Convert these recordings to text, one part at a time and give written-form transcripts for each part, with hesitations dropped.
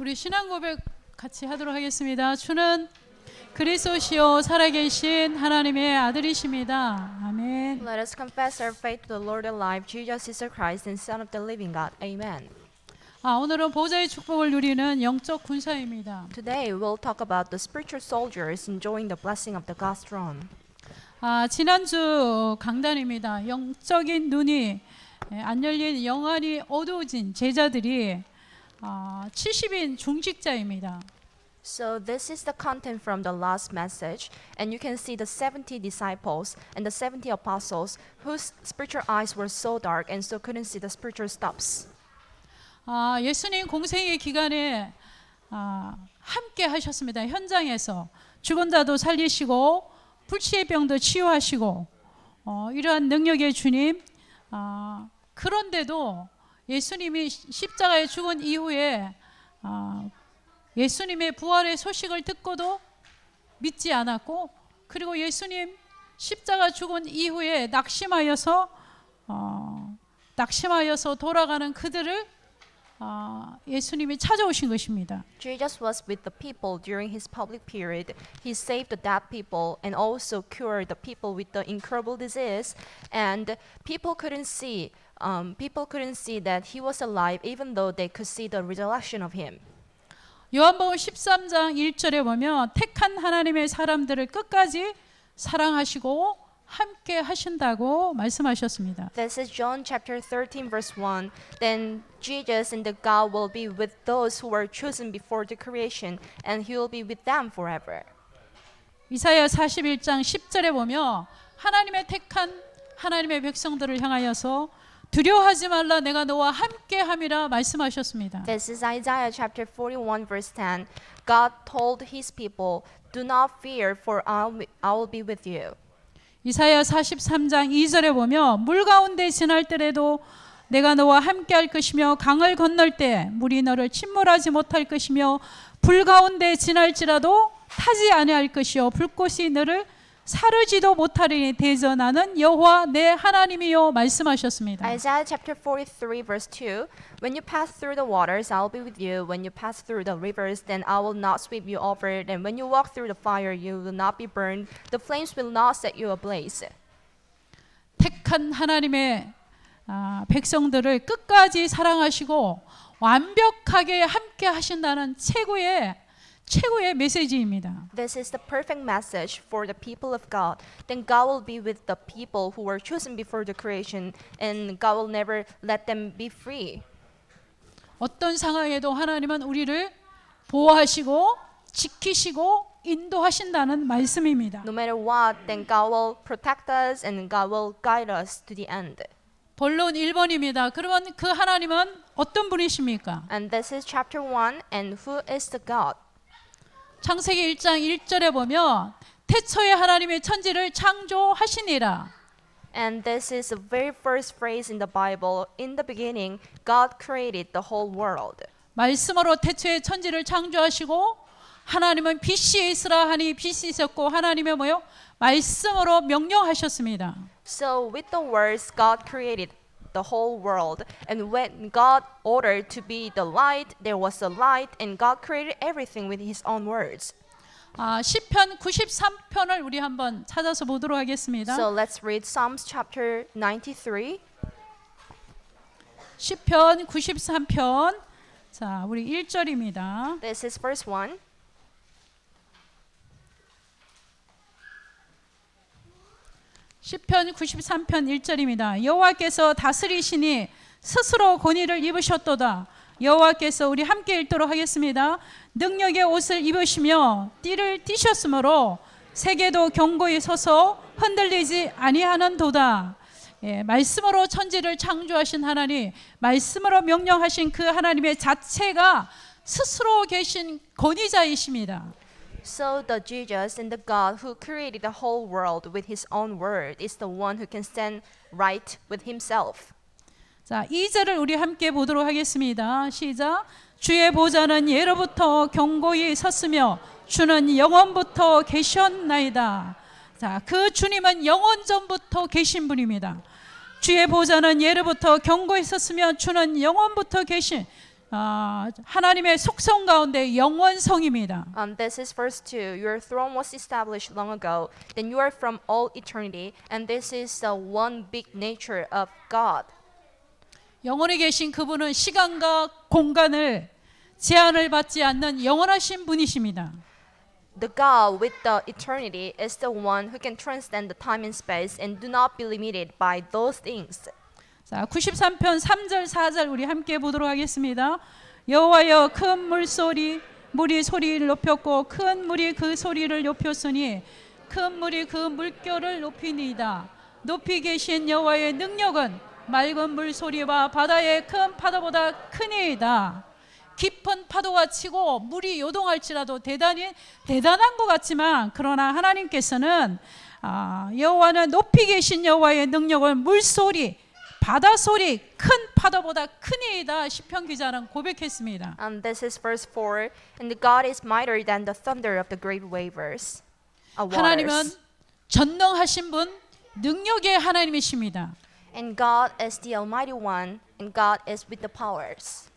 우리 신앙 고백 같이 하도록 하겠습니다. 주는 그리스도시요 살아계신 하나님의 아들이십니다. 아멘. Let us confess our faith to the Lord alive, Jesus is the Christ and Son of the living God. Amen. 오늘은 보좌의 축복을 누리는 영적 군사입니다. Today we'll talk about the spiritual soldiers enjoying the blessing of the God's throne. 지난주 강단입니다. 영적인 눈이 안 열린 영안이 어두워진 제자들이 70인 중직자입니다. So this is the content from the last message, and you can see the 70 disciples and the 70 apostles whose spiritual eyes were so dark and so couldn't see the spiritual stops. 예수님 공생의 기간에 함께 하셨습니다. 현장에서 죽은 자도 살리시고 불치의 병도 치유하시고 이러한 능력의 주님. 그런데도 예수님이 십자가에 죽은 이후에 예수님의 부활의 소식을 듣고도 믿지 않았고, 그리고 예수님 십자가 죽은 이후에 낙심하여서 돌아가는 그들을 예수님이 찾아오신 것입니다. Jesus was with the people during his public period. He saved the dead people and also cured the people with the incurable disease. And people couldn't see that he was alive, even though they could see the resurrection of him. 요한복음 13장 1절에 보면 택한 하나님의 사람들을 끝까지 사랑하시고 함께 하신다고 말씀하셨습니다. This is John chapter 13 verse 1. Then Jesus and the God will be with those who were chosen before the creation, and he will be with them forever. 이사야 41장 10절에 보면 하나님의 택한 하나님의 백성들을 향하여서 두려워하지 말라, 내가 너와 함께 함이라 말씀하셨습니다. This is Isaiah chapter 41 verse 10. God told his people, "Do not fear, for I will be with you." 이사야 43장 2절에 보면 물 가운데 지날 때라도 내가 너와 함께 할 것이며 강을 건널 때 물이 너를 침몰하지 못할 것이며 불 가운데 지날지라도 타지 아니할 것이요 불꽃이 너를 사르지도 못하리니 대전하는 여호와 내 하나님이요 말씀하셨습니다. Isaiah chapter 43 verse 2. When you pass through the waters, I will be with you. When you pass through the rivers, then I will not sweep you over. And when you walk through the fire, you will not be burned. The flames will not set you ablaze. 택한 하나님의 백성들을 끝까지 사랑하시고 완벽하게 함께 하신다는 최고의 메시지입니다. This is the perfect message for the people of God. Then God will be with the people who were chosen before the creation, and God will never let them be free. 어떤 상황에도 하나님은 우리를 보호하시고 지키시고 인도하신다는 말씀입니다. No matter what, then God will protect us and God will guide us to the end. 본론 1번입니다. 그러면 그 하나님은 어떤 분이십니까? And this is chapter 1, and who is the God? 창세기 1장 1절에 보면 태초에 하나님의 천지를 창조하시니라. And this is the very first phrase in the Bible. In the beginning, God created the whole world. 말씀으로 태초에 천지를 창조하시고 하나님은 빛이 있으라 하니 빛이 있었고 하나님의 말씀으로 명령하셨습니다. So with the words, God created the whole world. And when God ordered to be the light, there was a light, and God created everything with his own words. 시편 93편을 우리 한번 찾아서 보도록 하겠습니다. So let's read Psalms chapter 93. 시편 93편. 자, 우리 1절입니다. This is verse 1. 시편 93편 1절입니다. 여호와께서 다스리시니 스스로 권위를 입으셨도다. 여호와께서 우리 함께 읽도록 하겠습니다. 능력의 옷을 입으시며 띠를 띠셨으므로 세계도 견고히 서서 흔들리지 아니하는도다. 말씀으로 천지를 창조하신 하나님, 말씀으로 명령하신 그 하나님의 자체가 스스로 계신 권위자이십니다. So the Jesus and the God who created the whole world with his own word is the one who can stand right with himself. 자, 2절을 우리 함께 보도록 하겠습니다. 시작. 주의 보좌는 예로부터 견고히 섰으며 주는 영원부터 계셨나이다. 자, 그 주님은 영원 전부터 계신 분입니다. 주의 보좌는 예로부터 견고히 섰으며 주는 영원부터 계신 하나님의 속성 가운데 영원성입니다. This is verse 2. Your throne was established long ago. Then you are from all eternity. And this is the one big nature of God. 영원히 계신 그분은 시간과 공간을 제한을 받지 않는 영원하신 분이십니다. The God with the eternity is the one who can transcend the time and space and do not be limited by those things. 자, 93편 3절 4절 우리 함께 보도록 하겠습니다. 여호와여 큰 물소리 물이 소리를 높였고 큰 물이 그 소리를 높였으니 큰 물이 그 물결을 높이니이다. 높이 계신 여호와의 능력은 맑은 물소리와 바다의 큰 파도보다 크니이다. 깊은 파도가 치고 물이 요동할지라도 대단한 것 같지만 그러나 하나님께서는 여호와는 높이 계신 여호와의 능력은 물소리 바다 소리 큰 파도보다 크니이다. 시편 기자는 고백했습니다. This is verse 4. And God is mightier than the thunder of the great waters. 하나님은 전능하신 분, 능력의 하나님이십니다. And God is the Almighty One, and God is with the powers.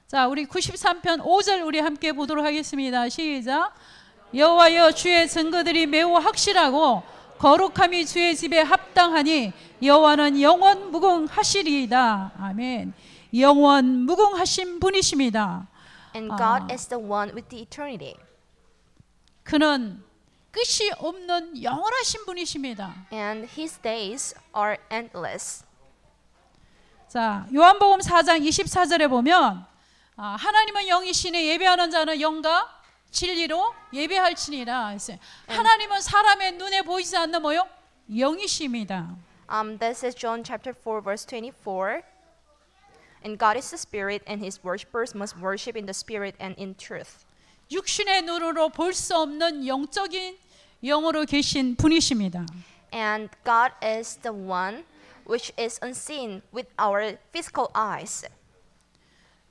자, 우리 93편 5절 우리 함께 보도록 하겠습니다. 시작. 여호와여 주의 증거들이 매우 확실하고 거룩함이 주의 집에 합당하니 여호와는 영원 무궁하시리이다. 아멘. 영원 무궁하신 분이십니다. And God is the one with the eternity. 그는 끝이 없는 영원하신 분이십니다. And his days are endless. 자, 요한복음 4장 24절에 보면 하나님은 영이시니 예배하는 자는 영과 진리로 예배할지니라 했어요. 하나님은 사람의 눈에 보이지 않는 뭐요? 영이십니다. This is John chapter 4 verse 24. And God is the spirit and his worshippers must worship in the spirit and in truth. 육신의 눈으로 볼 수 없는 영적인 영으로 계신 분이십니다. And God is the one which is unseen with our physical eyes.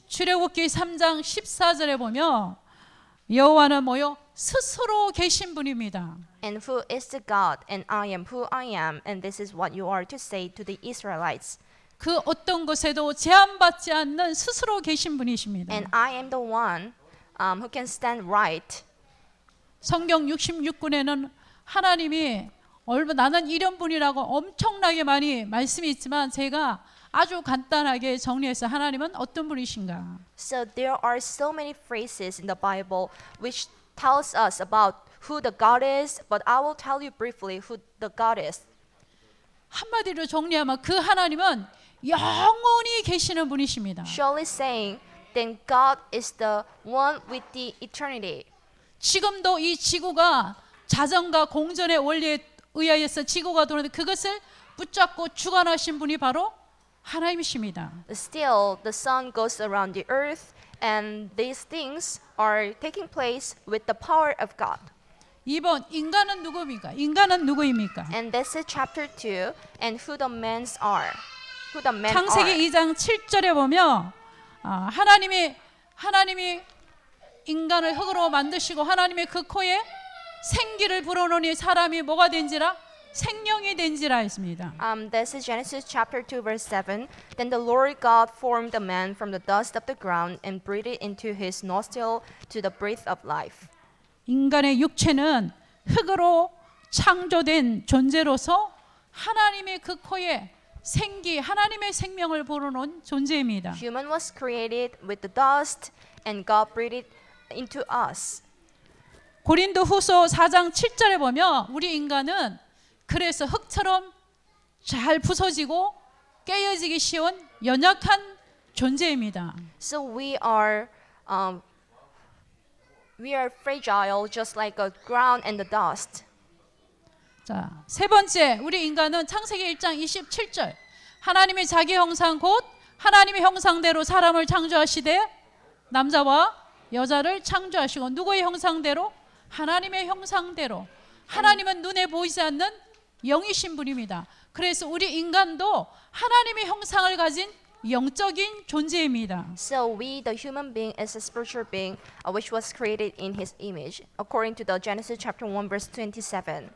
출애굽기 3장 14절에 보면 여호와는 뭐요? 스스로 계신 분입니다. And who is the God? And I am who I am. And this is what you are to say to the Israelites. 그 어떤 것에도 제한받지 않는 스스로 계신 분이십니다. And I am the one who can stand right. 성경 66권에는 하나님이 나는 이런 분이라고 엄청나게 많이 말씀이 있지만 제가 아주 간단하게 정리해서 하나님은 어떤 분이신가? So there are so many phrases in the Bible which tells us about who the God is, but I will tell you briefly who the God is. 한마디로 정리하면 그 하나님은 영원히 계시는 분이십니다. Surely saying, then God is the one with the eternity. 지금도 이 지구가 자전과 공전의 원리에 의하여서 지구가 도는데 그것을 붙잡고 주관하신 분이 바로 하나님이십니다. Still, the sun goes around the earth, and these things are taking place with the power of God. 2번 인간은 누구입니까? 인간은 누구입니까? And this is chapter 2, and who the men are. Who the men 창세기 are. 2장 7절에 보면 하나님이 인간을 흙으로 만드시고 하나님의 그 코에 생기를 불어넣으니 사람이 뭐가 된지라? 생명이 된지라 했습니다. This is Genesis chapter 2 verse 7. Then the Lord God formed the man from the dust of the ground and breathed into his nostril to the breath of life. 인간의 육체는 흙으로 창조된 존재로서 하나님의 그 코에 하나님의 생명을 불어넣은 존재입니다. Human was created with the dust and God breathed into us. 고린도후서 4장 7절에 보면 우리 인간은 그래서 흙처럼 잘 부서지고 깨어지기 쉬운 연약한 존재입니다. So we are fragile just like a ground and the dust. 자, 세 번째 우리 인간은 창세기 1장 27절 하나님이 자기 형상 곧 하나님의 형상대로 사람을 창조하시되 남자와 여자를 창조하시고 누구의 형상대로? 하나님의 형상대로. 하나님은 눈에 보이지 않는 영이신 분입니다. 그래서 우리 인간도 하나님의 형상을 가진 영적인 존재입니다. So we, the human being, is a spiritual being which was created in His image, according to the Genesis chapter 1 verse 27.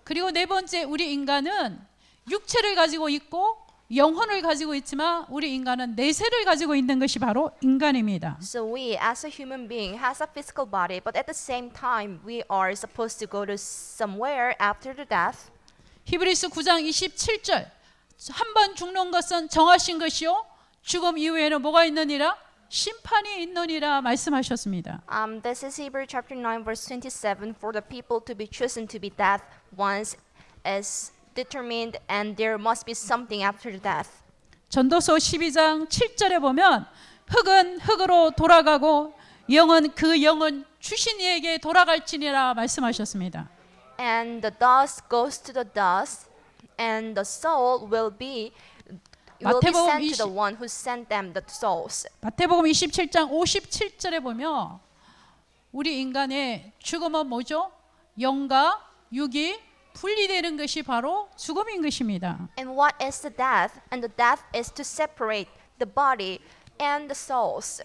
그리고 네 번째 우리 인간은 육체를 가지고 있고 영혼을 가지고 있지만 우리 인간은 내세를 가지고 있는 것이 바로 인간입니다. So we as a human being has a physical body, but at the same time we are supposed to go to somewhere after the death. 히브리서 9장 27절 한 번 죽는 것은 정하신 것이요 죽음 이후에는 뭐가 있느니라? 심판이 있느니라 말씀하셨습니다. This is Hebrew chapter 9 verse 27. For the people to be chosen to be death once is determined, and there must be something after the death. 전도서 12장 7절에 보면 흙은 흙으로 돌아가고 영은 그 영은 주신 이에게 돌아갈지니라 말씀하셨습니다. And the dust goes to the dust, and the soul will be 마태복음 sent to the one who sent them the souls. 마태복음 27장 57절에 보면 우리 인간의 죽음은 뭐죠? 영과 육이 분리되는 것이 바로 죽음인 것입니다. And what is the death? And the death is to separate the body and the souls.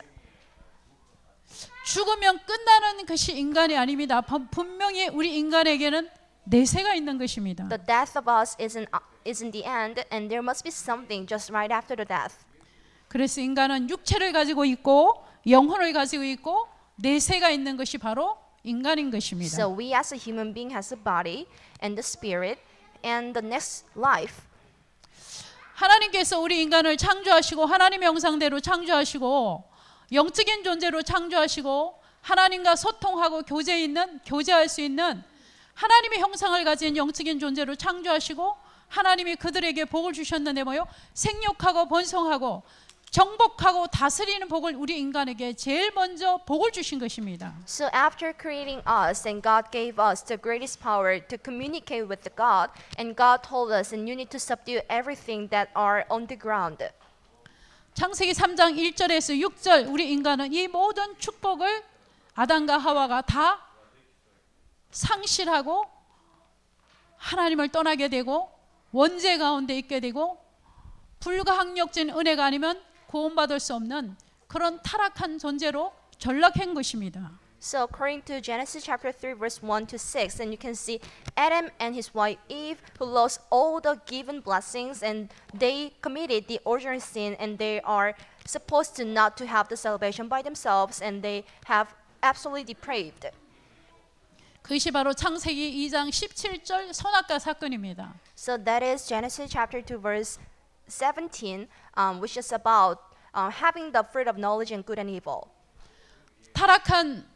죽으면 끝나는 것이 인간이 아닙니다. 분명히 우리 인간에게는 내세가 있는 것입니다. The death of us isn't the end, and there must be something just right after the death. 그래서 인간은 육체를 가지고 있고 영혼을 가지고 있고 내세가 있는 것이 바로 인간인 것입니다. So we as a human being has a body and the spirit and the next life. 하나님께서 우리 인간을 창조하시고 하나님의 형상대로 창조하시고 영적인 존재로 창조하시고 하나님과 소통하고 교제할 수 있는 하나님의 형상을 가진 영적인 존재로 창조하시고 하나님이 그들에게 복을 주셨는데 뭐요? 생육하고 번성하고 정복하고 다스리는 복을 우리 인간에게 제일 먼저 복을 주신 것입니다. So after creating us, and God gave us the greatest power to communicate with the God, and God told us, and you need to subdue everything that are on the ground. 창세기 3장 1절에서 6절 우리 인간은 이 모든 축복을 아담과 하와가 다 상실하고 하나님을 떠나게 되고 원죄 가운데 있게 되고 불가항력진 은혜가 아니면 구원받을 수 없는 그런 타락한 존재로 전락한 것입니다. So according to Genesis chapter 3 verse 1 to 6, and you can see Adam and his wife Eve who lost all the given blessings, and they committed the original sin, and they are supposed to not to have the salvation by themselves, and they have absolutely depraved. 그것이 바로 창세기 2장 17절 선악과 사건입니다. So that is Genesis chapter 2 verse 17, which is about having the fruit of knowledge and good and evil. 타락한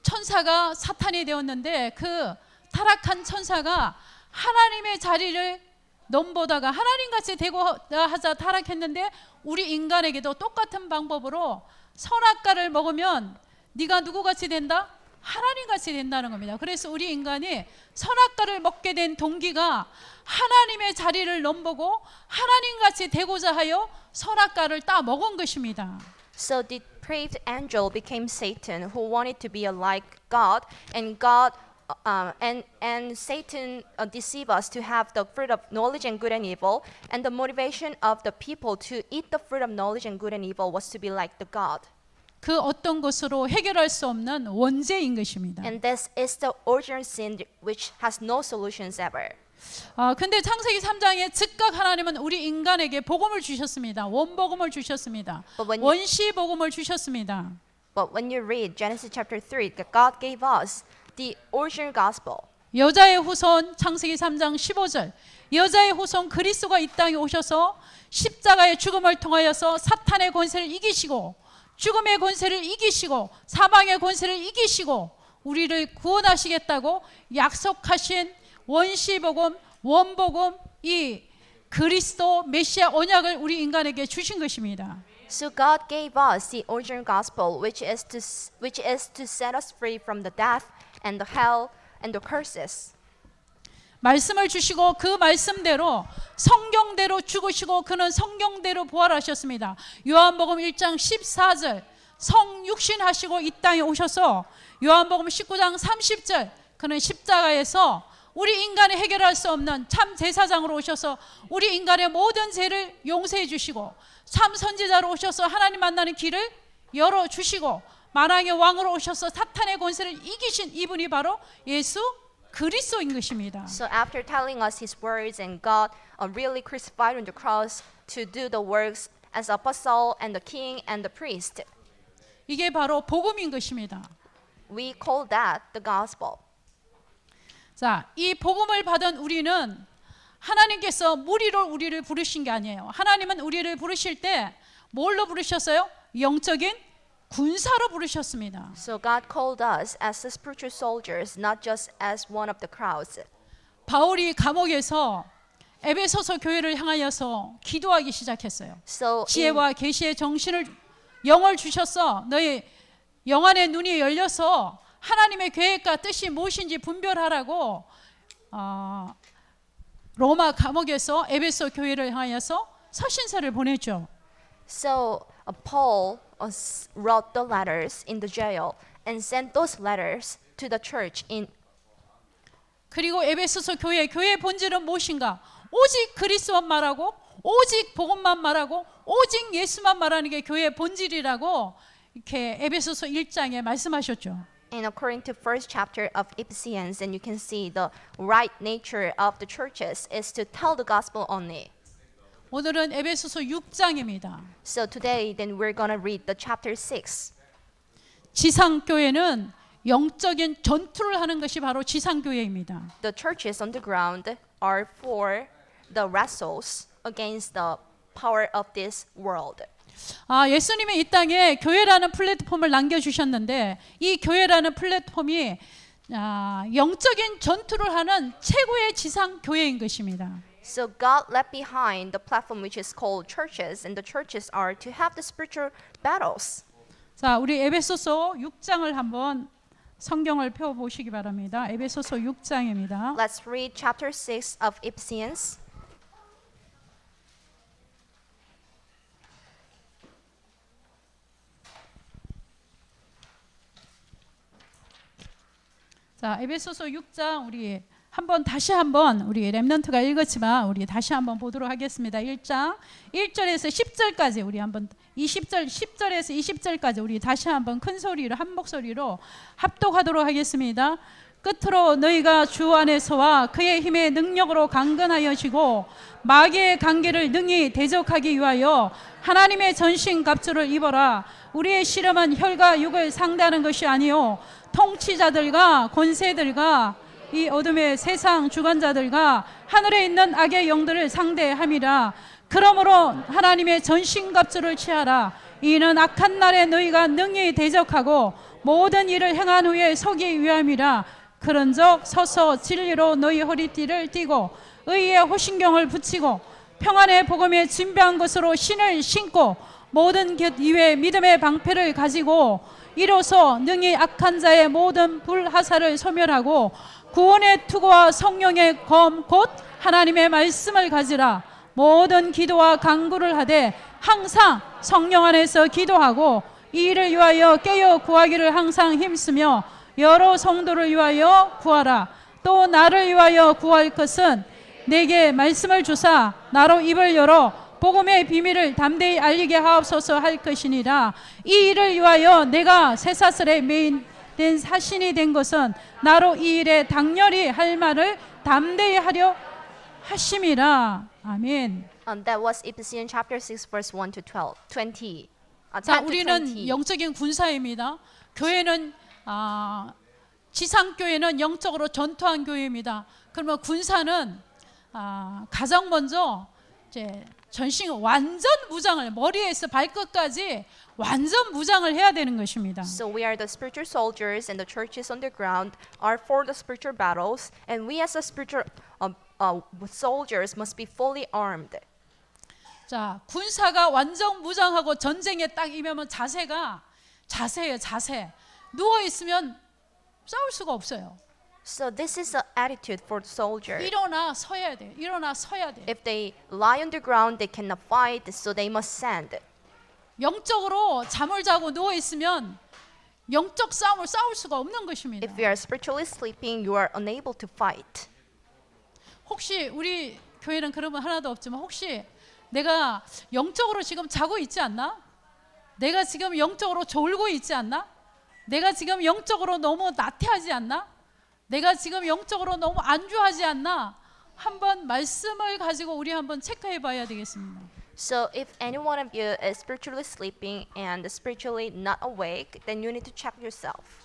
천사가 사탄이 되었는데 그 타락한 천사가 하나님의 자리를 넘보다가 하나님같이 되고자 하자 타락했는데 우리 인간에게도 똑같은 방법으로 선악과를 먹으면 네가 누구같이 된다? 하나님같이 된다는 겁니다. 그래서 우리 인간이 선악과를 먹게 된 동기가 하나님의 자리를 넘보고 하나님같이 되고자 하여 선악과를 따 먹은 것입니다. So the depraved angel became Satan, who wanted to be like God, and God and Satan deceived us to have the fruit of knowledge and good and evil. And the motivation of the people to eat the fruit of knowledge and good and evil was to be like the God. 그 어떤 것으로 해결할 수 없는 원죄인 것입니다. And this is the original sin which has no solutions ever. 근데 창세기 3장에 즉각 하나님은 우리 인간에게 복음을 주셨습니다. 원복음을 주셨습니다. 원시 복음을 주셨습니다. But when you read Genesis chapter 3, God gave us the original gospel. 여자의 후손 창세기 3장 15절 여자의 후손 그리스도가 이 땅에 오셔서 십자가의 죽음을 통하여서 사탄의 권세를 이기시고 죽음의 권세를 이기시고 사망의 권세를 이기시고 우리를 구원하시겠다고 약속하신 원시복음, 원복음, 이 그리스도 메시아 언약을 우리 인간에게 주신 것입니다. So God gave us the original gospel, which is to set us free from the death and the hell and the curses. 말씀을 주시고 그 말씀대로 성경대로 죽으시고 그는 성경대로 부활하셨습니다. 요한복음 1장 14절 성육신하시고 이 땅에 오셔서 요한복음 19장 30절 그는 십자가에서 우리 인간이 해결할 수 없는 참 제사장으로 오셔서 우리 인간의 모든 죄를 용서해 주시고 참 선지자로 오셔서 하나님 만나는 길을 열어주시고 만왕의 왕으로 오셔서 사탄의 권세를 이기신 이분이 바로 예수 그리스도인 것입니다. So after telling us his words and God really crucified on the cross to do the works as apostle and the king and the priest, 이게 바로 복음인 것입니다. we call that the gospel. 자, 이 복음을 받은 우리는 하나님께서 무리로 우리를 부르신 게 아니에요. 하나님은 우리를 부르실 때 뭘로 부르셨어요? 영적인 군사로 부르셨습니다. So God called us as the spiritual soldiers, not just as one of the crowds. 바울이 감옥에서 에베소서 교회를 향하여서 기도하기 시작했어요. So in, 지혜와 계시의 정신을 영을 주셔서 너희 영안의 눈이 열려서 하나님의 계획과 뜻이 무엇인지 분별하라고 로마 감옥에서 에베소 교회를 향하여서 서신서를 보냈죠. so Paul wrote the letters in the jail and sent those letters to the church in. 그리고 에베소서 교회의 본질은 무엇인가? 오직 그리스도만 말하고 오직 복음만 말하고 오직 예수만 말하는 게 교회의 본질이라고 이렇게 에베소서 1장에 말씀하셨죠. And according to first chapter of Ephesians, and you can see the right nature of the churches is to tell the gospel only. 오늘은 에베소서 6장입니다. So today, then we're gonna read the chapter 6. 지상교회는 영적인 전투를 하는 것이 바로 지상교회입니다. The churches on the ground are for the wrestles against the power of this world. 예수님이 이 땅에 교회라는 플랫폼을 남겨주셨는데 이 교회라는 플랫폼이 영적인 전투를 하는 최고의 지상교회인 것입니다. So God left behind the platform which is called churches, and the churches are to have the spiritual battles. 자, 우리 에베소서 6장을 한번 성경을 펴 보시기 바랍니다. 에베소서 6장입니다. Let's read chapter 6 of Ephesians. 자, 에베소서 6장 우리 다시 한번 우리 렘넌트가 읽었지만 우리 다시 한번 보도록 하겠습니다. 1장 1절에서 10절까지 우리 한번 10절에서 20절까지 우리 다시 한번 큰 소리로 한 목소리로 합독하도록 하겠습니다. 끝으로 너희가 주 안에서와 그의 힘의 능력으로 강건하여지고 마귀의 관계를 능히 대적하기 위하여 하나님의 전신 갑주를 입어라. 우리의 씨름은 혈과 육을 상대하는 것이 아니요 통치자들과 권세들과 이 어둠의 세상 주관자들과 하늘에 있는 악의 영들을 상대함이라. 그러므로 하나님의 전신갑주를 취하라. 이는 악한 날에 너희가 능히 대적하고 모든 일을 행한 후에 서기 위함이라. 그런즉 서서 진리로 너희 허리띠를 띠고 의의 호신경을 붙이고 평안의 복음에 진배한 것으로 신을 신고 모든 곁 이외에 믿음의 방패를 가지고 이로써 능히 악한 자의 모든 불하사를 소멸하고 구원의 투구와 성령의 검 곧 하나님의 말씀을 가지라. 모든 기도와 간구를 하되 항상 성령 안에서 기도하고 이 일을 위하여 깨어 구하기를 항상 힘쓰며 여러 성도를 위하여 구하라. 또 나를 위하여 구할 것은 내게 말씀을 주사 나로 입을 열어 복음의 비밀을 담대히 알리게 하옵소서 할 것이니라. 이 일을 위하여 내가 쇠사슬에 매인 된 사신이 된 것은 나로 이 일에 당연히 할 말을 담대히 하려 하심이라. 아멘. That was Ephesians chapter 6 verse 1 to 20. 자, 10 to 우리는 20. 영적인 군사입니다. 교회는 지상교회는 영적으로 전투한 교회입니다. 그러면 군사는 가장 먼저 이제 전신 완전 무장을 머리에서 발끝까지 완전 무장을 해야 되는 것입니다. So we are the spiritual soldiers, and the churches on the ground are for the spiritual battles, and we as the spiritual soldiers must be fully armed. 자, 군사가 완전 무장하고 전쟁에 딱 임하면 자세예요, 자세. 누워 있으면 싸울 수가 없어요. So this is the attitude for the soldier. 일어나 서야 돼. 일어나 서야 돼. If they lie on the ground, they cannot fight, so they must stand. 영적으로 잠을 자고 누워 있으면 영적 싸움을 싸울 수가 없는 것입니다. If you are spiritually sleeping, you are unable to fight. 혹시 우리 교회는 그런 분 하나도 없지만 혹시 내가 영적으로 지금 자고 있지 않나? 내가 지금 영적으로 졸고 있지 않나? 내가 지금 영적으로 너무 나태하지 않나? 내가 지금 영적으로 너무 안주하지 않나? 한번 말씀을 가지고 우리 한번 체크해 봐야 되겠습니다. So if any one of you is spiritually sleeping and spiritually not awake, then you need to check yourself.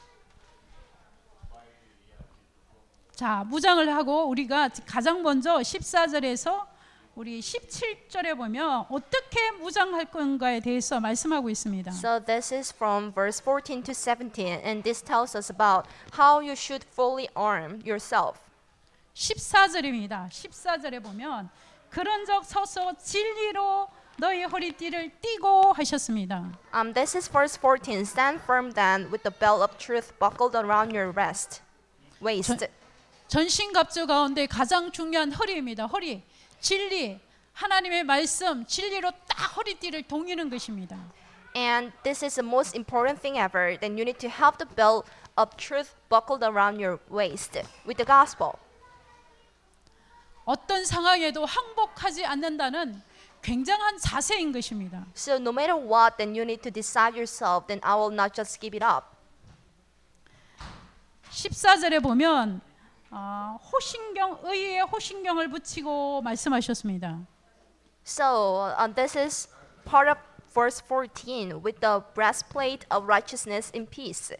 자, 무장을 하고 우리가 가장 먼저 14절에서 우리 17절에 보면 어떻게 무장할 건가에 대해서 말씀하고 있습니다. So this is from verse 14 to 17, and this tells us about how you should fully arm yourself. 14절입니다. 14절에 보면 그런적 서서 진리로 너희 허리띠를 띠고 하셨습니다. This is verse 14. Stand firm then with the belt of truth buckled around your waist. 전신갑주 가운데 가장 중요한 허리입니다. 허리, 진리, 하나님의 말씀, 진리로 딱 허리띠를 동이는 것입니다. And this is the most important thing ever. Then you need to have the belt of truth buckled around your waist with the gospel. 어떤 상황에도 항복하지 않는다는 굉장한 자세인 것입니다. So no matter what, then you need to decide yourself. Then I will not just give it up. 14절에 보면 의의 호신경을 붙이고 말씀하셨습니다. So this is part of verse 14 with the breastplate of righteousness in peace.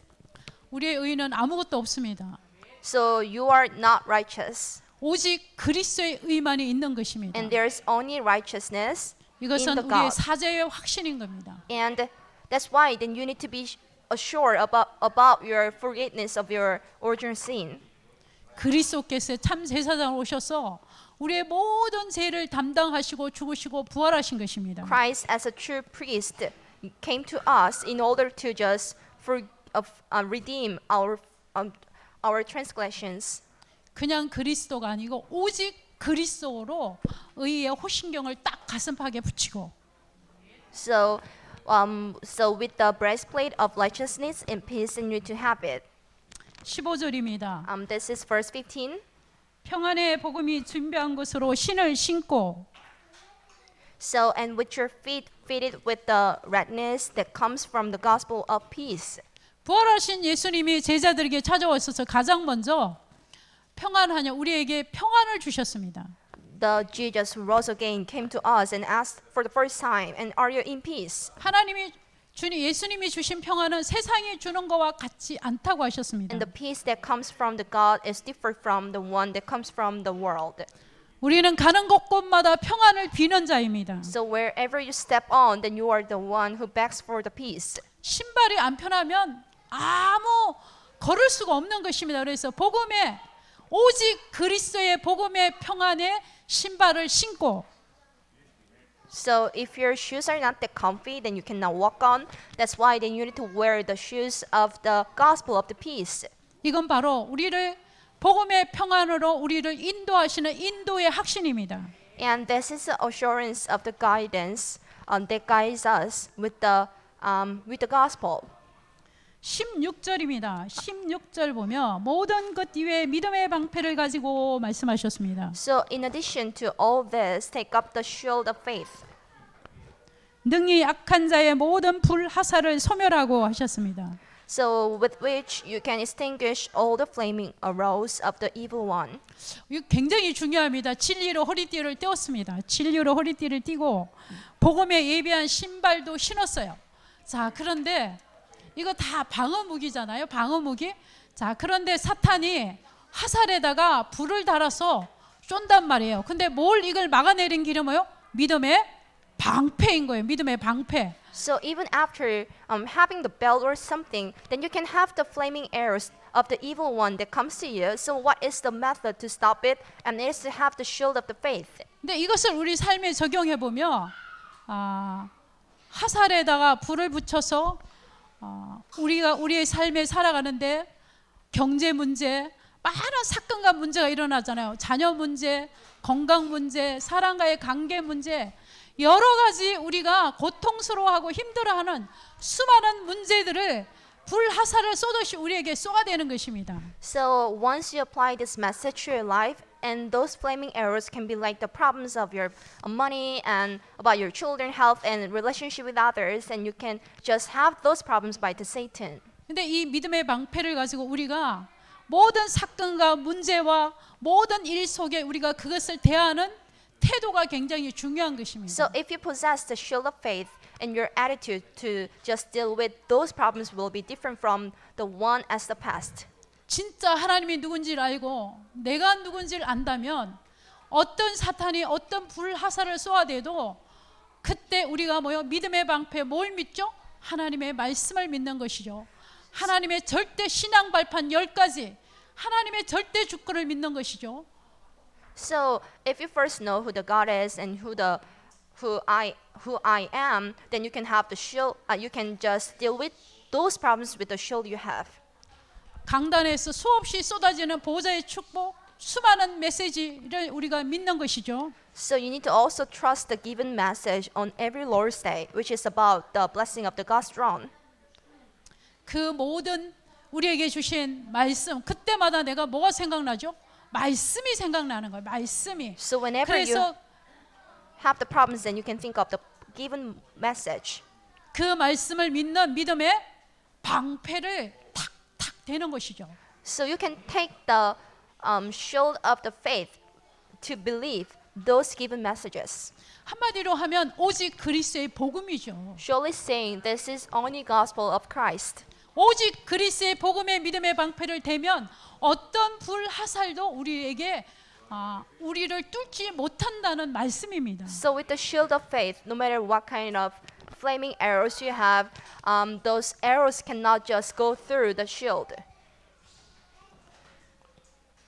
우리의 의는 아무것도 없습니다. So you are not righteous, 오직 그리스도의 의만이 있는 것입니다. and there's only righteousness in 이것은 the 우리의 God. 사죄의 확신인 겁니다. And that's why then you need to be assured about your forgiveness of your original sin. 그리스도께서 참 제사장으로 오셔서 우리의 모든 죄를 담당하시고 죽으시고 부활하신 것입니다. Christ as a true priest came to us in order to just redeem our transgressions. 그냥 그리스도가 아니고 오직 그리스도로 의의 호신경을 딱 가슴팍에 붙이고 So with the breastplate of righteousness and peace, and you to have it. 15절입니다. This is verse 15. 평안의 복음이 준비한 것으로 신을 신고 So, and with your feet fitted with the readiness that comes from the gospel of peace. 부활하신 예수님이 제자들에게 찾아오셔서 가장 먼저 평안하냐 우리에게 평안을 주셨습니다. The Jesus who rose again came to us and asked for the first time, and are you in peace? 예수님이 주신 평안은 세상이 주는 것과 같지 않다고 하셨습니다. And the peace that comes from the God is different from the one that comes from the world. 우리는 가는 곳곳마다 평안을 비는 자입니다. So wherever you step on, then you are the one who begs for the peace. 신발이 안 편하면 아무 걸을 수가 없는 것입니다. 그래서 복음의 오직 그리스도의 복음의 평안에 신발을 신고 So if your shoes are not that comfy, then you cannot walk on. That's why then you need to wear the shoes of the gospel of the peace. 이건 바로 우리를 복음의 평안으로 우리를 인도하시는 인도의 확신입니다. And this is the assurance of the guidance that guides us with the gospel. 16절입니다. 16절 보면 모든 것 이외에 믿음의 방패를 가지고 말씀하셨습니다. So in addition to all this, take up the shield of faith. 능히 악한 자의 모든 불하사를 소멸하고 하셨습니다. So with which you can extinguish all the flaming arrows of the evil one. 이거 굉장히 중요합니다. 진리로 허리띠를 떼었습니다. 진리로 허리띠를 띠고 복음에 예비한 신발도 신었어요. 자, 그런데 이거 다 방어 무기잖아요. 방어 무기. 자, 그런데 사탄이 화살에다가 불을 달아서 쏜단 말이에요. 근데 뭘 이걸 막아내린 길은 뭐요? 믿음의 방패인 거예요. 믿음의 방패. So even after having the belt or something, then you can have the flaming arrows of the evil one that comes to you. So what is the method to stop it? And it is to have the shield of the faith. 근데 이것을 우리 삶에 적용해 보면 화살에다가 불을 붙여서 우리가 우리의 삶에 살아가는데 경제 문제, 많은 사건과 문제가 일어나잖아요. 자녀 문제, 건강 문제, 사람과의 관계 문제, 여러 가지 우리가 고통스러워하고 힘들어하는 수많은 문제들을 불화살을 쏘듯이 우리에게 쏘아대는 것입니다. So once you apply this message to your life, and those flaming arrows can be like the problems of your money and about your children, health, and relationship with others, and you can just have those problems by the Satan. 근데 이 믿음의 방패를 가지고 우리가 모든 사건과 문제와 모든 일 속에 우리가 그것을 대하는 태도가 굉장히 중요한 것입니다. So if you possess the shield of faith, and your attitude to just deal with those problems will be different from the one as the past. 진짜 하나님이 누군지를 알고 내가 누군지를 안다면 어떤 사탄이 어떤 불화살을 쏘아대도 그때 우리가 믿음의 방패 뭘 믿죠? 하나님의 말씀을 믿는 것이죠. 하나님의 절대 신앙 발판 10가지, 하나님의 절대 주권을 믿는 것이죠. So if you first know who the God is and who I am, then you can have the shield. You can just deal with those problems with the shield you have. 강단에서 수없이 쏟아지는 보좌의 축복, 수많은 메시지를 우리가 믿는 것이죠. So you need to also trust the given message on every Lord's Day, which is about the blessing of the God's throne. 그 모든 우리에게 주신 말씀, 그때마다 내가 뭐가 생각나죠? 말씀이 생각나는 거예요. 말씀이. So whenever you 그래서 have the problems, then you can think of the given message. 그 말씀을 믿는 믿음의 방패를 탁탁 대는 것이죠. So you can take the shield of the faith to believe those given messages. 한마디로 하면 오직 그리스도의 복음이죠. Surely saying this is only gospel of Christ. 오직 그리스도의 복음의 믿음의 방패를 대면 어떤 불화살도 우리에게 우리를 뚫지 못한다는 말씀입니다. So with the shield of faith, no matter what kind of flaming arrows you have, those arrows cannot just go through the shield.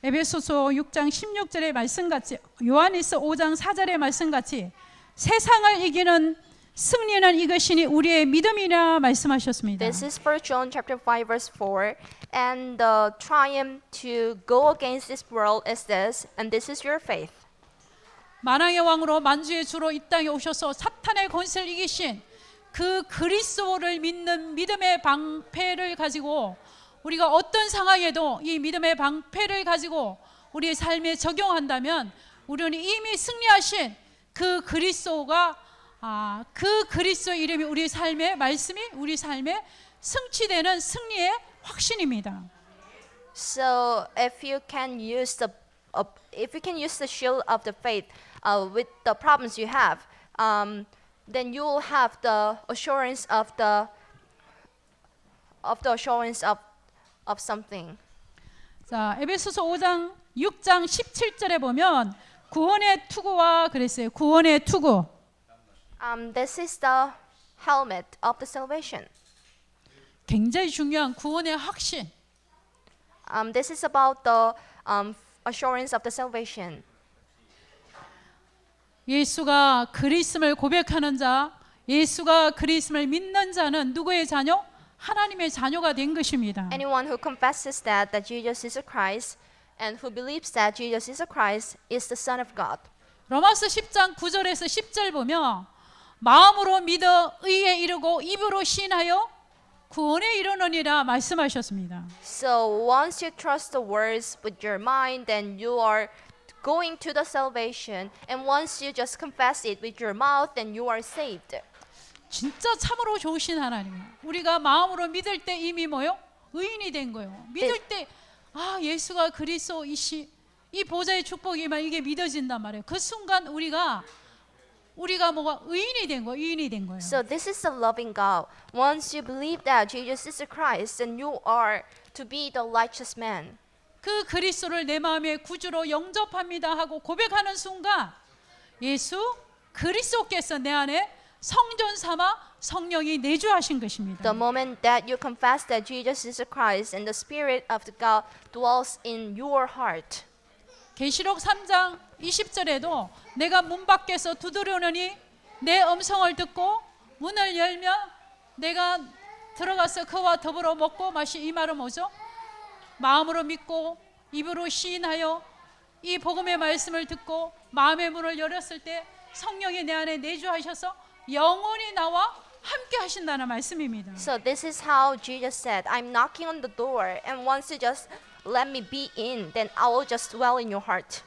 에베소서 6장 16절의 말씀같이 요한일서 5장 4절의 말씀같이 세상을 이기는 승리는 이것이니 우리의 믿음이라 말씀하셨습니다. This is 1 John chapter 5 verse 4, and the triumph to go against this world is this, and this is your faith. 만왕의 왕으로 만주의 주로 이 땅에 오셔서 사탄의 권세를 이기신 그 그리스도를 믿는 믿음의 방패를 가지고 우리가 어떤 상황에도 이 믿음의 방패를 가지고 우리의 삶에 적용한다면 우리는 이미 승리하신 그 그리스도가 그 그리스도 이름이 우리 삶의 말씀이 우리 삶에 성취되는 승리의 확신입니다. So if you can use the shield of the faith with the problems you have, then you will have the assurance of the assurance of something. 자, 에베소서 5장 6장 17절에 보면 구원의 투구와 그랬어요. 구원의 투구. This is the helmet of the salvation. 굉장히 중요한 구원의 확신. This is about the assurance of the salvation. 예수가 그리스도를 고백하는 자, 예수가 그리스도를 믿는 자는 누구의 자녀? 하나님의 자녀가 된 것입니다. Anyone who confesses that Jesus is a Christ and who believes that Jesus is a Christ is the Son of God. 로마서 10장 9절에서 10절 보면 마음으로 믿어 의에 이르고 입으로 시인하여 구원에 이르느니라 말씀하셨습니다. So once you trust the words with your mind, then you are going to the salvation. And once you just confess it with your mouth, then you are saved. 진짜 참으로 좋으신 하나님이에요. 우리가 마음으로 믿을 때 이미 의인이 된 거예요. 믿을 때 예수가 그리스도이시 이 보좌의 축복이면 이게 믿어진단 말이에요. 그 순간 우리가 의인이 된 거예요. 의인이 된 거예요. So this is the loving God. Once you believe that Jesus is the Christ, then you are to be the righteous man. 그 그리스도를 내 마음의 구주로 영접합니다 하고 고백하는 순간 예수 그리스도께서 내 안에 성전 삼아 성령이 내주하신 것입니다. The moment that you confess that Jesus is the Christ and the Spirit of the God dwells in your heart. 계시록 3장 20절에도 내가 문 밖에서 두드려오니 내 음성을 듣고 문을 열면 내가 들어가서 그와 더불어 먹고 마시. 이 말은 뭐죠? 마음으로 믿고 입으로 시인하여 이 복음의 말씀을 듣고 마음의 문을 열었을 때 성령이 내 안에 내주하셔서 영원히 나와 함께 하신다는 말씀입니다. So this is how Jesus said, I'm knocking on the door, and once you just let me be in, then I will just dwell in your heart.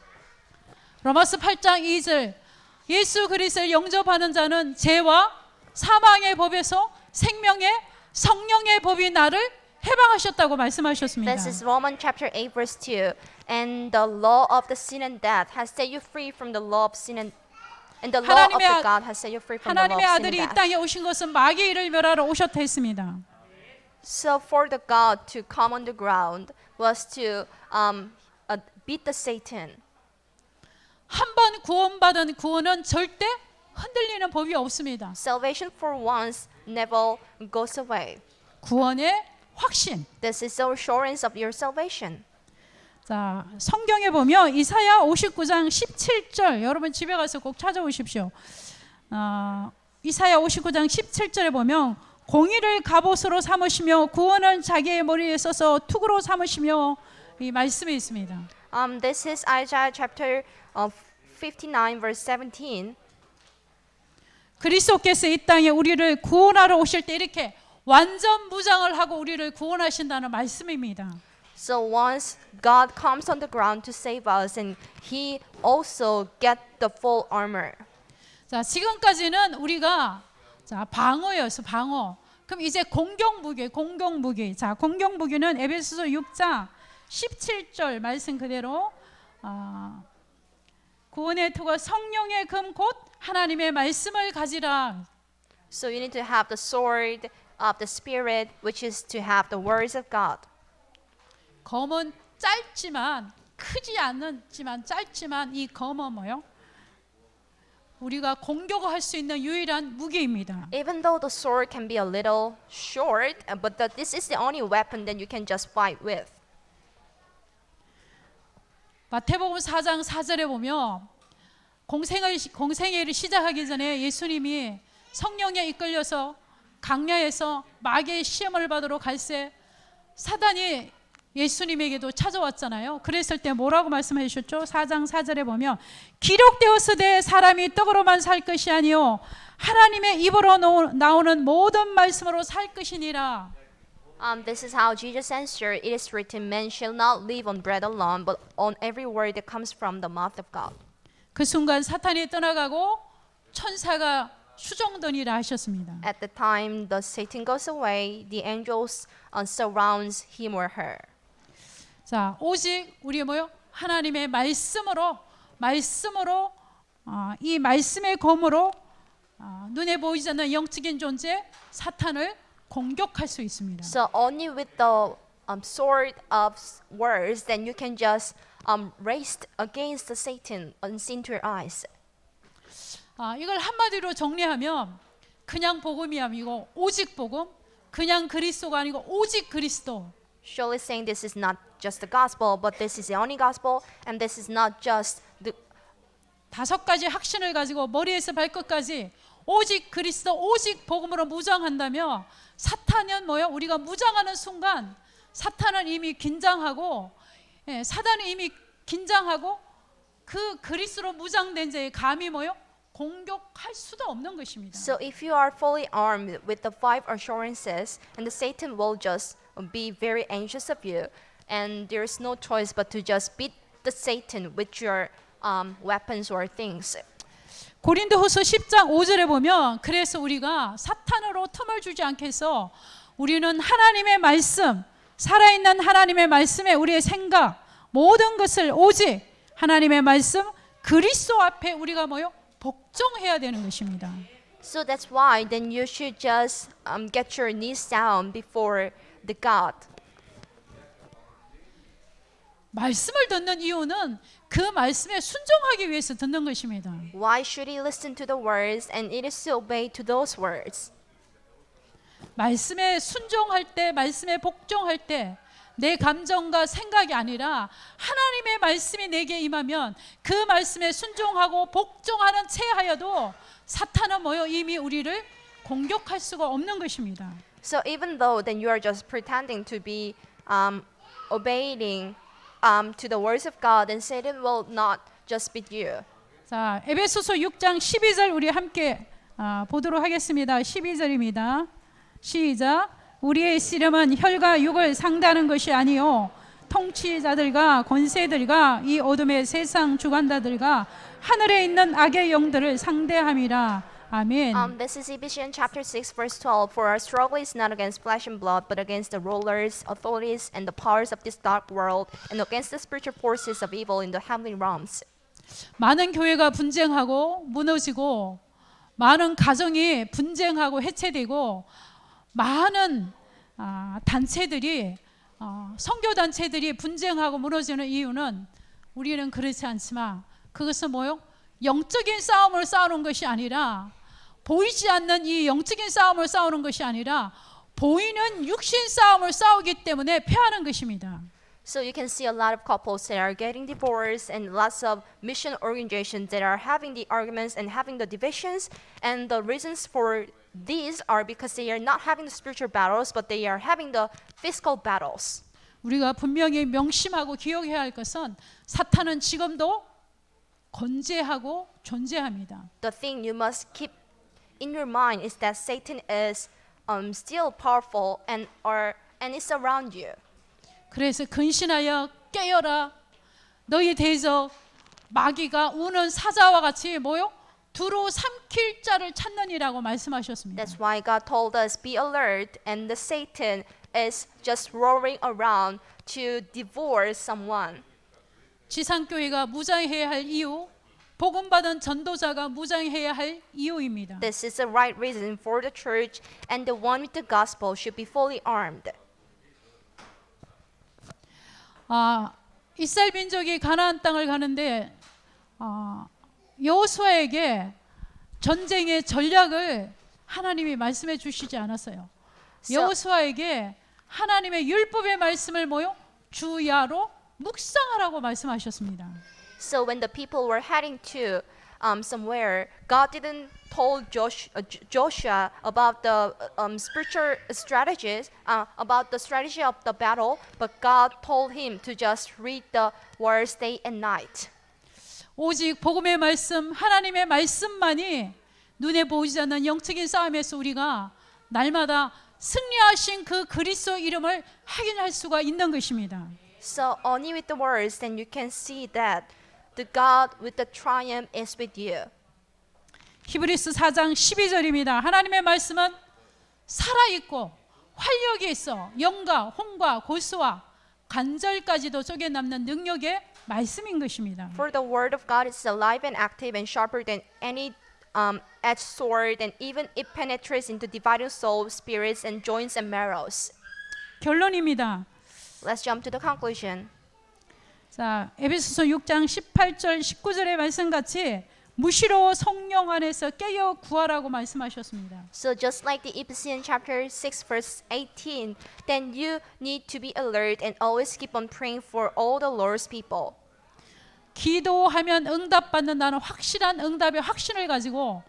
로마서 8장 2절 예수 그리스도를 영접하는 자는 죄와 사망의 법에서 생명의 성령의 법이 나를 해방하셨다고 말씀하셨습니다. This is Romans chapter 8 verse 2. And the law of the sin and death has set you free from the law of sin and the law of 하나님의 the God has set you free from the law 하나님의 of sin 아들이 이 and death. 땅에 오신 것은 마귀의 일을 멸하러 오셨다 했습니다. So for the God to come on the ground was to beat the Satan. 한 번 구원받은 구원은 절대 흔들리는 법이 없습니다. Salvation for once never goes away. 구원의 확신. This is the assurance of your salvation. 자, 성경에 보면 이사야 59장 17절 여러분 집에 가서 꼭 찾아오십시오. 이사야 59장 17절에 보면 공의를 갑옷으로 삼으시며 구원은 자기의 머리에 써서 투구로 삼으시며 이 말씀이 있습니다. This is Isaiah chapter 59 verse 17. 그리스도께서 이 땅에 우리를 구원하러 오실 때 이렇게 완전 무장을 하고 우리를 구원하신다는 말씀입니다. So once God comes on the ground to save us, and He also get the full armor. 자, 지금까지는 우리가 자, 방어였어, 방어. 그럼 이제 공격 무기. 자, 공격 무기는 에베소서 6장 17절 말씀 그대로 구원의 투가 성령의 금 곧 하나님의 말씀을 가지라. So you need to have the sword of the Spirit, which is to have the words of God. 검은 짧지만 크지 않지만 짧지만 이 검은 뭐요? 우리가 공격할 수 있는 유일한 무기입니다. Even though the sword can be a little short, but this is the only weapon that you can just fight with. 마태복음 4장 4절에 보면 공생애를 시작하기 전에 예수님이 성령에 이끌려서 강야에서 마귀의 시험을 받으러 갈새 사단이 예수님에게도 찾아왔잖아요. 그랬을 때 뭐라고 말씀해 주셨죠? 4장 4절에 보면 기록되었으되 사람이 떡으로만 살 것이 아니요 하나님의 입으로 나오는 모든 말씀으로 살 것이니라. This is how Jesus answered. It is written, man shall not live on bread alone, but on every word that comes from the mouth of God. 그 순간 사탄이 떠나가고 천사가 수종더니라 하셨습니다. At the time the Satan goes away, the angels surrounds him or her. 자, 오직 우리 뭐요? 하나님의 말씀으로 이 말씀의 검으로 눈에 보이지 않는 영적인 존재 사탄을 공격할 수 있습니다. So only with the sword of words, then you can just race against the Satan unseen to your eyes. 이걸 한마디로 정리하면 그냥 복음이 아니고 오직 복음, 그냥 그리스도가 아니고 오직 그리스도. Surely saying this is not just the gospel, but this is the only gospel, and this is not just the 5가지 확신을 가지고 머리에서 발끝까지 오직 그리스도, 오직 복음으로 무장한다며 사탄은 뭐요? 우리가 무장하는 순간 사탄은 이미 긴장하고 사단은 이미 긴장하고 그 그리스도로 무장된 자의 감히 뭐요? 공격할 수도 없는 것입니다. So if you are fully armed with the 5 assurances, and the Satan will just be very anxious of you, and there's no choice but to just beat the Satan with your weapons or things. 고린도후서 10장 5절에 보면 그래서 우리가 사탄으로 틈을 주지 않게 해서 우리는 하나님의 말씀, 살아있는 하나님의 말씀에 우리의 생각, 모든 것을 오직 하나님의 말씀, 그리스도 앞에 우리가 뭐요? 복종해야 되는 것입니다. So that's why then you should just get your knees down before the God. 말씀을 듣는 이유는 그 말씀에 순종하기 위해서 듣는 것입니다. Why should he listen to the words, and it is to obey to those words? 말씀에 순종할 때, 말씀에 복종할 때 내 감정과 생각이 아니라 하나님의 말씀이 내게 임하면 그 말씀에 순종하고 복종하는 채 하여도 사탄은 뭐요? 이미 우리를 공격할 수가 없는 것입니다. So even though then you are just pretending to be obeying to the words of God, then Satan will not just beat you. 자, 에베소서 6장 12절 우리 함께 보도록 하겠습니다. 12절입니다. 시작. 우리의 씨름은 혈과 육을 상대하는 것이 아니요 통치자들과 권세들과 이 어둠의 세상 주관자들과 하늘에 있는 악의 영들을 상대함이라. 아멘. This is Ephesians chapter 6 verse 12. For our struggle is not against flesh and blood, but against the rulers, authorities, and the powers of this dark world, and against the spiritual forces of evil in the heavenly realms. 많은 교회가 분쟁하고 무너지고 많은 가정이 분쟁하고 해체되고 많은 단체들이 선교 단체들이 분쟁하고 무너지는 이유는 우리는 그렇지 않지만 그것은 뭐요? 영적인 싸움을 싸우는 것이 아니라 보이지 않는 이 영적인 싸움을 싸우는 것이 아니라 보이는 육신 싸움을 싸우기 때문에 패하는 것입니다. So you can see a lot of couples that are getting divorced and lots of mission organizations that are having the arguments and having the divisions. And the reasons for these are because they are not having the spiritual battles, but they are having the physical battles. 우리가 분명히 명심하고 기억해야 할 것은 사탄은 지금도 건재하고 존재합니다. The thing you must keep in your mind is that Satan is still powerful and is around you. 그래서 근신하여 깨어라 너희 대적 마귀가 우는 사자와 같이 뭐요? 두루 삼킬 자를 찾느니라고 말씀하셨습니다. That's why God told us be alert and the Satan is just roaring around to devour someone. 지상교회가 무장해야 할 이유, 복음받은 전도자가 무장해야 할 이유입니다. This is the right reason for the church and the one with the gospel should be fully armed. 이스라엘 민족이 가나안 땅을 가는데 여호수아에게 전쟁의 전략을 하나님이 말씀해 주시지 않았어요. 여호수아에게 하나님의 율법의 말씀을 뭐요? 주야로 묵상하라고 말씀하셨습니다. So when the people were heading to somewhere, God didn't told Joshua about the spiritual strategies, about the strategy of the battle, but God told him to just read the words day and night. 오직 복음의 말씀, 하나님의 말씀만이 눈에 보이지 않는 영적인 싸움에서 우리가 날마다 승리하신 그 그리스도 이름을 확인할 수가 있는 것입니다. So only with the words then you can see that the God with the triumph is with you. 히브리스 4장 12절입니다. 하나님의 말씀은 살아있고 활력이 있어 영과 혼과 골수와 관절까지도 쪼개 남는 능력의 말씀인 것입니다. For the word of God is alive and active and sharper than any edged sword, and even it penetrates into dividing soul, spirits, and joints and marrows. 결론입니다. Let's jump to the conclusion. 자, 에베소서 6장 18절 19절의 말씀같이 무시로 성령 안에서 깨어 구하라고 말씀하셨습니다. So just like the Ephesians chapter 6 verse 18, then you need to be alert and always keep on praying for all the Lord's people. 기도하면 응답받는다는 확실한 응답의 확신을 가지고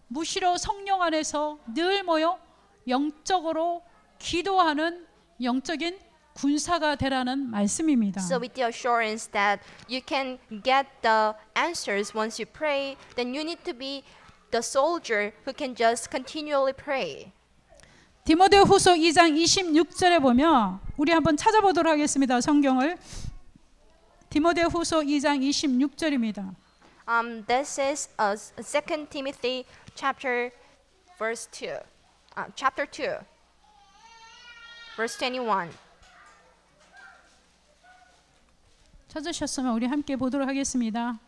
무시로 성령 안에서 늘 모여 영적으로 기도하는 영적인 군사가 되라는 말씀입니다. So with the assurance that you can get the answers once you pray, then you need to be the soldier who can just continually pray. 디모데후서 2장 26절에 보면 우리 한번 찾아보도록 하겠습니다. 성경을. 디모데후서 2장 26절입니다. This is 2 Timothy chapter verse 2. Chapter 2. Verse 21. 찾으셨으면 우리 함께 보도록 하겠습니다.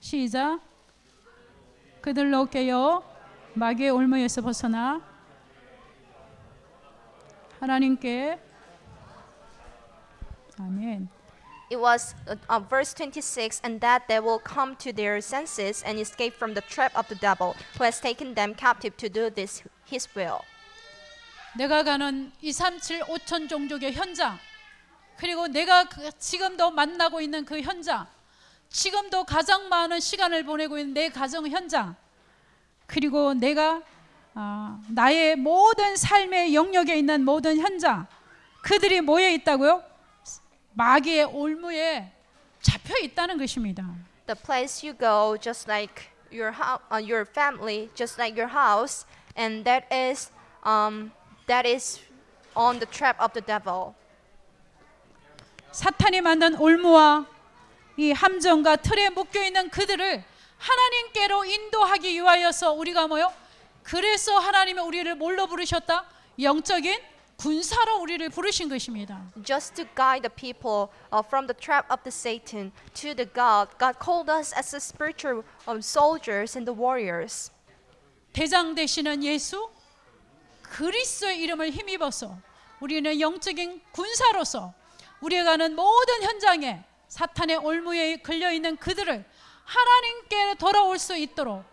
시작. 그들로 깨어 마귀의 올무에서 벗어나 하나님께 아멘. It was verse 26, and that they will come to their senses and escape from the trap of the devil, who has taken them captive to do this his will. 내가 가는 237 5천 종족의 현장, 그리고 내가 지금도 만나고 있는 그 현장, 지금도 가장 많은 시간을 보내고 있는 내 가정 현장, 그리고 내가 나의 모든 삶의 영역에 있는 모든 현장, 그들이 모여 있다고요? 마귀의 올무에 잡혀 있다는 것입니다. The place you go, just like your family, just like your house, and that is on the trap of the devil. 사탄이 만든 올무와 이 함정과 틀에 묶여 있는 그들을 하나님께로 인도하기 위하여서 우리가 뭐요? 그래서 하나님이 우리를 뭘로 부르셨다? 영적인 군사로 우리를 부르신 것입니다. Just to guide the people from the trap of the Satan to the God. God called us as the spiritual soldiers and the warriors. 대장 되시는 예수 그리스도의 이름을 힘입어서 우리는 영적인 군사로서 우리가 가는 모든 현장에 사탄의 올무에 걸려있는 그들을 하나님께 돌아올 수 있도록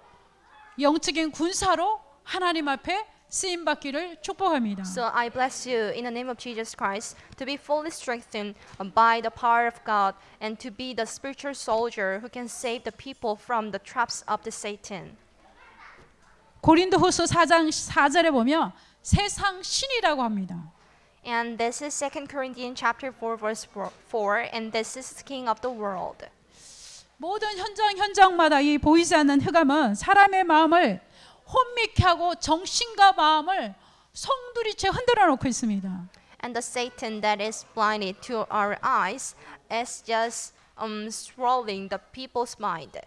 영적인 군사로 하나님 앞에 쓰임받기를 축복합니다. So I bless you in the name of Jesus Christ to be fully strengthened by the power of God and to be the spiritual soldier who can save the people from the traps of the Satan. 고린도후서 4장 4절에 보면 세상 신이라고 합니다. And this is 2 Corinthians chapter 4 verse 4 and this is the king of the world. 모든 현장마다 이 보이지 않는 흑암은 사람의 마음을 혼미케 하고 정신과 마음을 송두리째 흔들어 놓고 있습니다. And the Satan that is blinded to our eyes is just swirling the people's mind.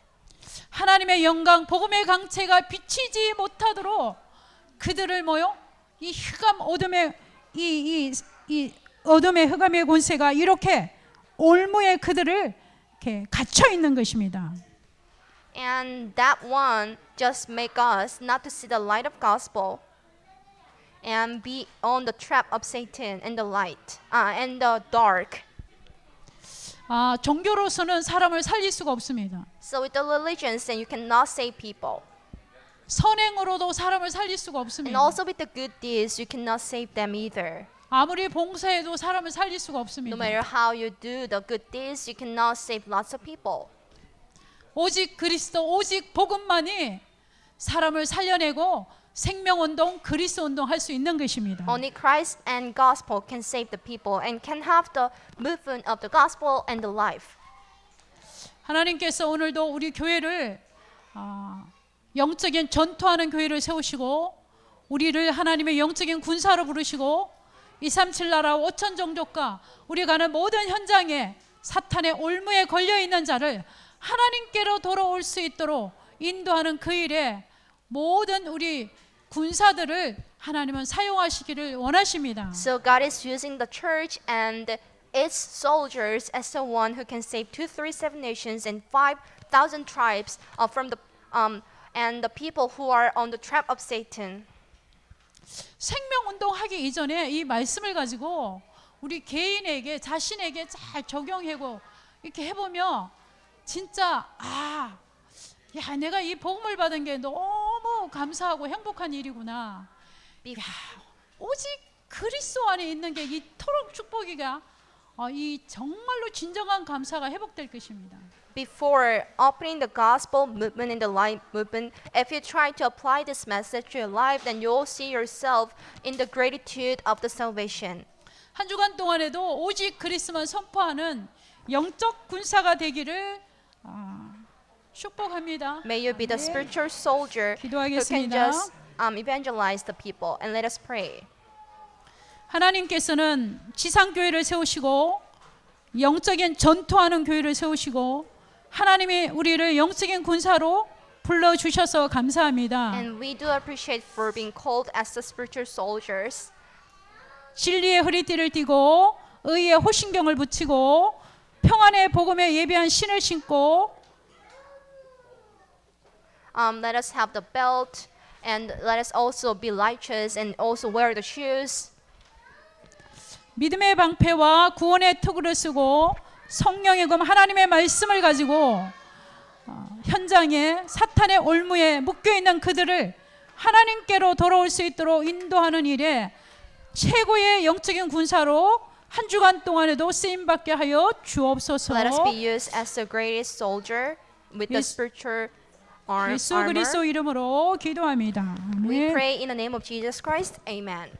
하나님의 영광 복음의 강체가 비치지 못하도록 그들을 뭐요? 이 흑암 어둠의 이 어둠의 흑암의 권세가 이렇게 올무에 그들을 이렇게 갇혀 있는 것입니다. And that one just make us not to see the light of gospel and be on the trap of Satan and the light and the dark. 종교로서는 사람을 살릴 수가 없습니다. So with the religions, then you cannot save people. 선행으로도 사람을 살릴 수가 And 없습니다. also with the good deeds, you cannot save them either. 아무리 봉사해도 사람을 살릴 수가 No 없습니다. matter how you do the good deeds, you cannot save lots of people. 오직 그리스도, 오직 복음만이 사람을 살려내고 생명운동, 그리스도운동 할 수 있는 것입니다. Only Christ and gospel can save the people and can have the movement of the gospel and the life. 하나님께서 오늘도 우리 교회를 영적인 전투하는 교회를 세우시고 우리를 하나님의 영적인 군사로 부르시고 237 나라 5천 종족과 우리 가는 모든 현장에 사탄의 올무에 걸려있는 자를 하나님께로 돌아올 수 있도록 인도하는 그 일에 모든 우리 군사들을 하나님은 사용하시기를 원하십니다. So God is using the church and its soldiers as the one who can save 237 nations and 5,000 tribes from the and the people who are on the trap of Satan. 생명운동 하기 이전에 이 말씀을 가지고 우리 개인에게 자신에게 잘 적용하고 이렇게 해보면 진짜 야 내가 이 복음을 받은 게 너무 감사하고 행복한 일이구나. 야 오직 그리스도 안에 있는 게 이토록 축복이가 이 정말로 진정한 감사가 회복될 것입니다. Before opening the gospel movement and the light movement, if you try to apply this message to your life, then you'll see yourself in the gratitude of the salvation. 한 주간 동안에도 오직 그리스도만 선포하는 영적 군사가 되기를 축복합니다. May you be the spiritual soldier who can 기도하겠습니다. just evangelize the people. And let us pray. 하나님께서는 지상교회를 세우시고 영적인 전투하는 교회를 세우시고 하나님이 우리를 영적인 군사로 불러주셔서 감사합니다. And we do appreciate for being called as the spiritual soldiers. 진리의 허리띠를 띠고 의의 호신경을 붙이고 평안의 복음에 예비한 신을 신고 Let us have the belt and let us also be righteous and also wear the shoes. 믿음의 방패와 구원의 투구를 쓰고 성령의 검 하나님의 말씀을 가지고 현장에 사탄의 올무에 묶여있는 그들을 하나님께로 돌아올 수 있도록 인도하는 일에 최고의 영적인 군사로 한 주간 동안에도 쓰임받게 하여 주옵소서. Let us be used as the greatest soldier with the spiritual 예수 armor. 그리스도 이름으로 기도합니다. We 아멘. pray in the name of Jesus Christ. Amen.